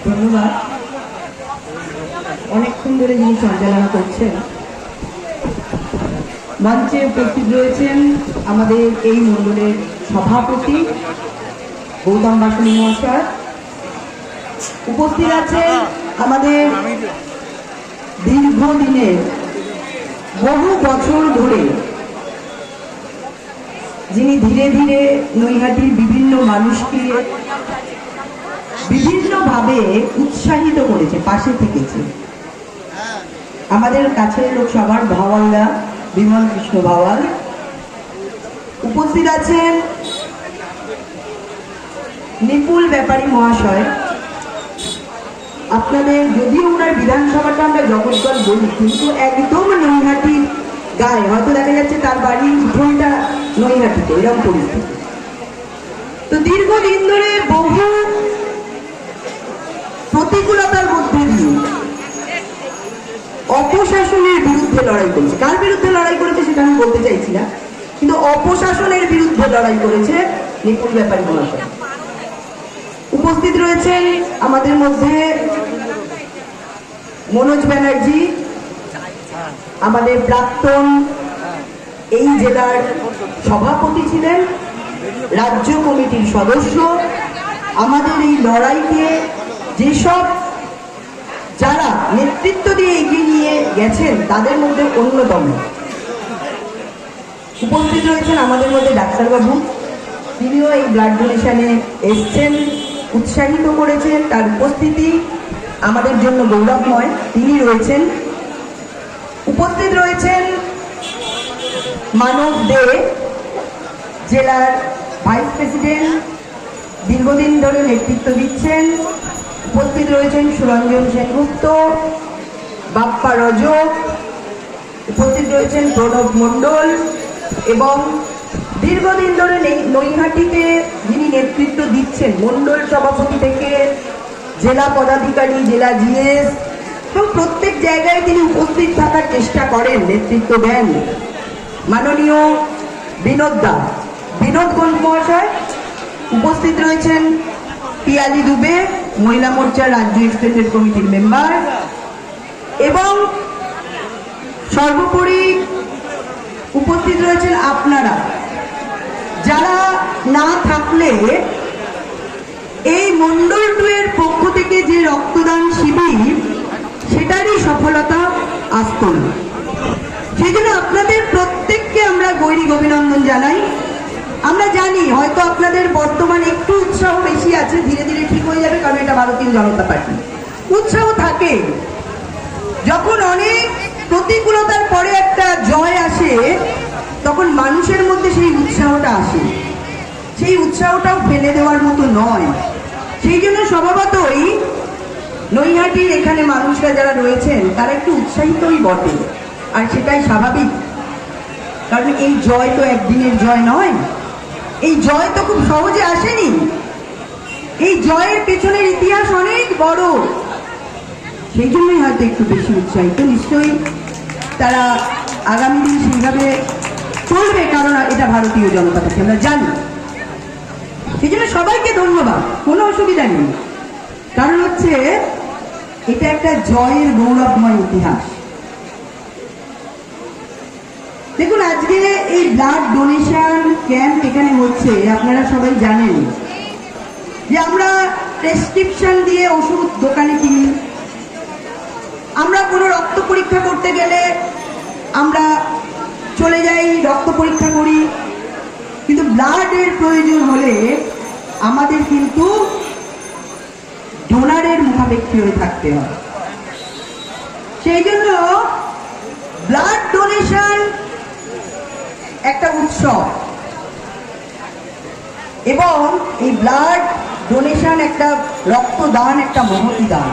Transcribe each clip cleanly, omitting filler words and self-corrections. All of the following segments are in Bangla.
ধন্যবাদ। অনেকক্ষণ ধরে যিনি সঞ্চালনা করছেন, মঞ্চে উপস্থিত রয়েছেন আমাদের এই মণ্ডলের সভাপতি গৌতম বাসুনি মহাশয়, উপস্থিত আছেন আমাদের দীর্ঘদিনের বহু বছর ধরে যিনি ধীরে ধীরে নৈহাটির বিভিন্ন মানুষকে বিভিন্নভাবে উৎসাহিত করেছে, পাশে থেকেছে। আমাদের কাছের লোক সবার ভাওয়ালদা বিমল কৃষ্ণ ভাওয়াল উপস্থিত আছেন, নিপুল ব্যাপারী মহাশয়। আপনাদের যদিও ওনার বিধানসভাটা আমরা জগৎগঞ্জ বলি, কিন্তু একদম নৈহাটি গায়ে, হয়তো দেখা যাচ্ছে তার বাড়ির উঠোনটা নৈহাটিতে, এরকম পরিস্থিতি। তো দীর্ঘদিন ধরে বহু প্রতিকূলতার মধ্যে দিয়ে অপশাসনের বিরুদ্ধে লড়াই করেছে। কার বিরুদ্ধে লড়াই করেছে সেটা আমি বলতে চাইছি না, কিন্তু অপশাসনের বিরুদ্ধে লড়াই করেছে নিপুল ব্যাপারী মহাশয়। উপস্থিত রয়েছেন আমাদের মধ্যে মনোজ ব্যানার্জি, আমাদের প্রাক্তন এই জেলার সভাপতি ছিলেন, রাজ্য কমিটির সদস্য। আমাদের এই লড়াইকে যেসব যারা নেতৃত্ব দিয়ে এগিয়ে নিয়ে গেছেন তাদের মধ্যে অন্যতম। উপস্থিত রয়েছেন আমাদের মধ্যে ডাক্তারবাবু, তিনিও এই ব্লাড ডোনেশনে এসছেন, উৎসাহিত করেছেন। তার উপস্থিতি আমাদের জন্য গৌরবময়, তিনি রয়েছেন। উপস্থিত রয়েছেন মানব দে, জেলার ভাইস প্রেসিডেন্ট, দীর্ঘদিন ধরে নেতৃত্ব দিচ্ছেন। উপস্থিত রয়েছেন সুরঞ্জন সেনগুপ্ত, বাপ্পা রজক, উপস্থিত রয়েছেন প্রণব মণ্ডল, এবং দীর্ঘদিন ধরে নৈহাটিতে যিনি নেতৃত্ব দিচ্ছেন, মণ্ডল সভাপতি থেকে জেলা পদাধিকারী, জেলা জিএস, এবং প্রত্যেক জায়গায় তিনি উপস্থিত থাকার চেষ্টা করেন, নেতৃত্ব দেন, মাননীয় বিনোদ গোল মহাশয়। উপস্থিত রয়েছেন পিয়ালি দুবে, মহিলা মোর্চার রাজ্য এক্সটেন্ডেড কমিটির মেম্বার, এবং সর্বোপরি উপস্থিত রয়েছেন আপনারা, যারা না থাকলে এই মন্ডল 2 এর পক্ষ থেকে যে রক্তদান শিবির সেটারই সফলতা আসত না। সেই জন্য আপনাদের প্রত্যেককে আমরা গৈরিক অভিনন্দন জানাই। আমরা জানি হয়তো আপনাদের বর্তমানে একটু উৎসাহ বেশি আছে, ধীরে ধীরে ঠিক হয়ে যাবে, কারণ এটা ভারতীয় জনতা পার্টি। উৎসাহ থাকে, যখন অনেক প্রতিকূলতার পরে একটা জয় আসে তখন মানুষের মধ্যে সেই উৎসাহটা আসে, সেই উৎসাহটাও ফেলে দেওয়ার মতো নয়। সেই জন্য স্বভাবতই নৈহাটির এখানে মানুষরা যারা রয়েছেন তারা একটু উৎসাহিতই বটে, আর সেটাই স্বাভাবিক, কারণ এই জয় তো একদিনের জয় নয়, এই জয় তো খুব সহজে আসেনি, এই জয়ের পেছনের ইতিহাস অনেক বড়। সেই জন্যই হয়তো একটু বেশি উৎসাহিত। নিশ্চয়ই তারা আগামী দিন সেইভাবে চলবে, কারণ এটা ভারতীয় জনতা পার্টি, আমরা জানি। সেই জন্য সবাইকে ধন্যবাদ, কোনো অসুবিধা নেই, কারণ হচ্ছে এটা একটা জয়ের গৌরবময় ইতিহাস। দেখুন, আজকে এই ব্লাড ডোনেশন ক্যাম্প এখানে হচ্ছে, আপনারা সবাই জানেন যে আমরা প্রেসক্রিপশন দিয়ে ওষুধ দোকানে কিনি, আমরা কোনো রক্ত পরীক্ষা করতে গেলে আমরা চলে যাই, রক্ত পরীক্ষা করি, কিন্তু ব্লাডের প্রয়োজন হলে আমাদের কিন্তু ডোনারের মুখাপেক্ষী হয়ে থাকতে হয়। সেই জন্য ব্লাড ডোনেশন একটা উৎসব, এবং এই ব্লাড ডোনেশন একটা রক্তদান, একটা মহতি দান।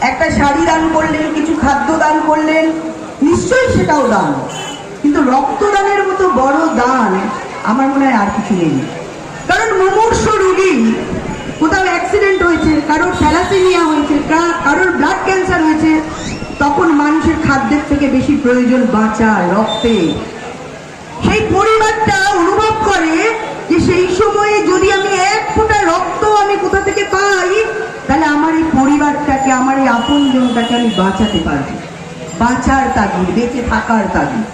একটা শাড়ি দান করলেন, কিছু খাদ্য দান করলেন, নিশ্চয়ই সেটাও দান, কিন্তু রক্তদানের মতো বড় দান আমার মনে হয় আর কিছু নেই। কারণ মুমূর্ষ রোগী, কোথাও অ্যাক্সিডেন্ট হয়েছে, কারোর থ্যালাসেমিয়া হয়েছে, কারোর ব্লাড ক্যান্সার হয়েছে, তখন মানুষের খাদ্যের থেকে বেশি প্রয়োজন বাঁচা, রক্তে। সেই পরিবারটা অনুভব করে যে সেই সময়ে যদি আমি এক ফোঁটা রক্ত আমি কোথা থেকে পাই, তাহলে বাঁচাতে পারবে, বাঁচার তাগিদ, বেঁচে থাকার তাগিদ।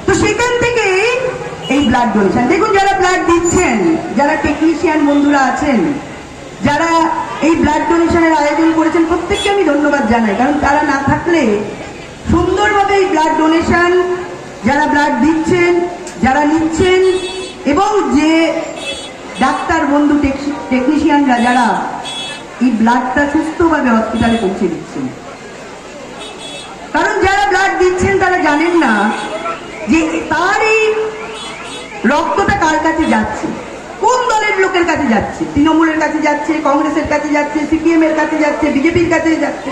তো সেখান থেকে এই ব্লাড ডোনেশন, দেখুন যারা ব্লাড দিচ্ছেন, যারা টেকনিশিয়ান বন্ধুরা আছেন, যারা এই ব্লাড ডোনেশনের আয়োজন করেছেন, প্রত্যেককে আমি ধন্যবাদ জানাই। কারণ তারা না থাকলে সুন্দরভাবে এই ব্লাড ডোনেশন, যারা ব্লাড দিচ্ছেন, যারা নিচ্ছেন, এবং যে ডাক্তার বন্ধু টেকনিশিয়ানরা যারা এই ব্লাডটা সুস্থভাবে হসপিটালে পৌঁছে দিচ্ছেন। কারণ যারা ব্লাড দিচ্ছেন তারা জানেন না যে তার এই রক্তটা কার কাছে যাচ্ছে, কোন দলের লোকের কাছে যাচ্ছে। তৃণমূলের কাছে যাচ্ছে, কংগ্রেসের কাছে যাচ্ছে, সিপিএম এর কাছে যাচ্ছে, বিজেপির কাছে যাচ্ছে,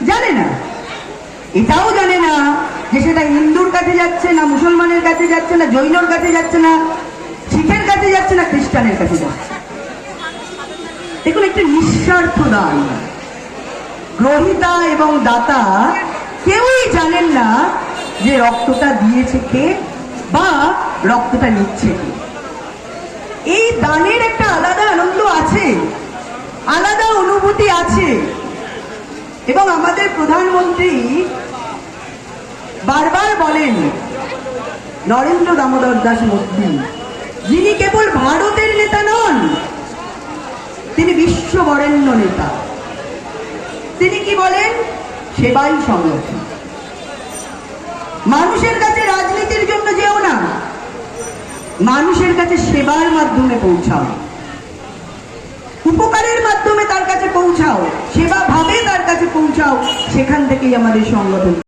জানে না। এটাও জানে না যে সেটা হিন্দুর কাছে যাচ্ছে না, মুসলমানের কাছে যাচ্ছে না, জৈনর কাছে যাচ্ছে না, শিখের কাছে যাচ্ছে না, খ্রিস্টানের কাছে যাচ্ছে। দেখুন, একটি নিঃস্বার্থ দান, গ্রহীতা এবং দাতা কেউই জানেন না যে রক্তটা দিয়েছে কে বা রক্তটা নিচ্ছে কে। এই দানের একটা আলাদা আনন্দ আছে, আলাদা অনুভূতি আছে। এবং আমাদের প্রধানমন্ত্রী বারবার বলেন, নরেন্দ্র দামোদর দাস মোদী, যিনি কেবল ভারতের নেতা নন, তিনি বিশ্ববরেণ্য নেতা। তিনি কি বলেন? সেবাই সংগঠন। মানুষের কাছে রাজনীতির জন্য যেও না, মানুষের কাছে সেবার মাধ্যমে পৌঁছাও, উপকারের মাধ্যমে তার কাছে পৌঁছাও, সেবা ভাবে তার কাছে পৌঁছাও। সেখান থেকেই আমাদের সংগঠন।